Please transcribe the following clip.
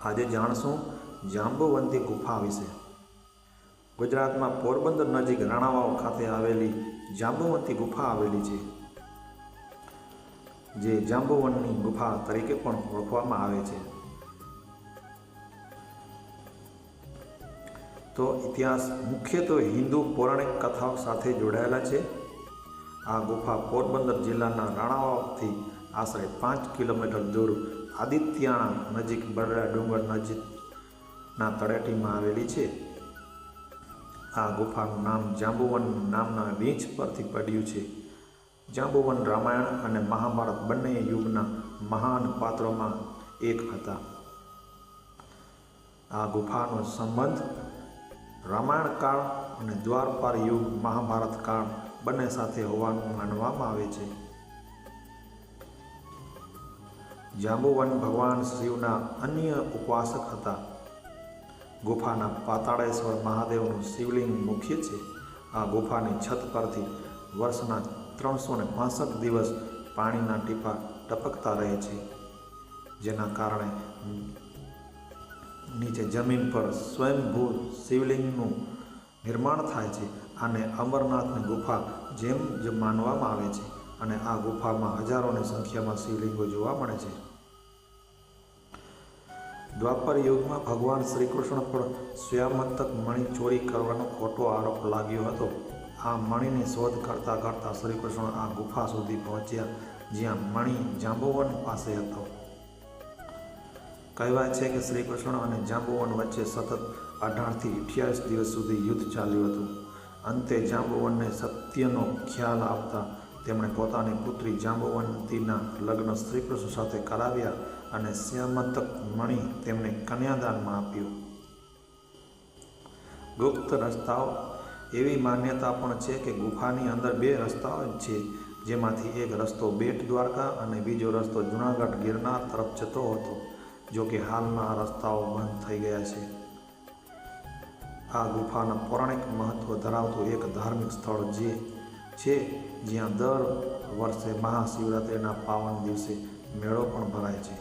આજે જાણશું જાંબુવંતી ગુફા વિશે। ગુજરાતમાં પોરબંદર નજીક રાણાવાવ ખાતે આવેલી જાંબુવંતી ગુફા આવેલી છે, જે જાંબુવનની ગુફા તરીકે પણ ઓળખવામાં આવે છે। તો ઇતિહાસ મુખ્યત્વે હિન્દુ પૌરાણિક કથાઓ સાથે જોડાયેલા છે। આ ગુફા પોરબંદર જિલ્લાના રાણાવાવથી આશરે 5 કિલોમીટર દૂર આદિત્યાણા નજીક બરડા ડુંગર નજીકના તળેટીમાં આવેલી છે। આ ગુફાનું નામ જાંબુવન નામના રીંછ પરથી પડ્યું છે। જાંબુવન રામાયણ અને મહાભારત બંને યુગના મહાન પાત્રોમાં એક હતા। આ ગુફાનો સંબંધ રામાયણ કાળ અને દ્વાપર યુગ મહાભારત કાળ બંને સાથે હોવાનું માનવામાં આવે છે। જાંબુવન ભગવાન શિવના અન્ય ઉપાસક હતા। ગુફાના પાતાળેશ્વર મહાદેવનું શિવલિંગ મુખ્ય છે। આ ગુફાની છત પરથી વર્ષના 365 દિવસ પાણીના ટીપાં ટપકતા રહે છે, જેના કારણે નીચે જમીન પર સ્વયંભૂ શિવલિંગનું નિર્માણ થાય છે। આને અમરનાથની ગુફા જેમ જ માનવામાં આવે છે અને આ ગુફામાં હજારોની સંખ્યામાં શિવલિંગો જોવા મળે છે। દ્વાપર યુગમાં ભગવાન શ્રી કૃષ્ણ પર સ્વયંમતક મણિ ચોરી કરવાનો ખોટો આરોપ લાગ્યો હતો। આ મણિની શોધ કરતાં કરતાં શ્રી કૃષ્ણ આ ગુફા સુધી પહોંચ્યા, જ્યાં મણિ જાંબુવન પાસે હતો। કહેવાય છે કે શ્રી કૃષ્ણ અને જાંબુવન વચ્ચે સતત 18થી 28 દિવસ સુધી યુદ્ધ ચાલ્યું હતું। અંતે જાંબુવનને સત્યનો ખ્યાલ આવતા તેમણે પોતાની પુત્રી જાંબુવંતીના લગ્ન શ્રી કૃષ્ણ સાથે કરાવ્યા અને સ્વયંમતક મણિ તેમને કન્યાદાનમાં આપ્યો। ગુપ્ત રસ્તાઓ એવી માન્યતા પણ છે કે ગુફાની અંદર 2 રસ્તાઓ છે, જેમાંથી એક રસ્તો બેટ દ્વારકા અને બીજો રસ્તો જૂનાગઢ ગિરનાર તરફ જતો હતો। જો કે હાલમાં આ રસ્તાઓ બંધ થઈ ગયા છે। આ ગુફાના પૌરાણિક મહત્વ ધરાવતું એક ધાર્મિક સ્થળ છે, જ્યાં દર વર્ષે મહાશિવરાત્રિના પાવન દિવસે મેળો પણ ભરાય છે।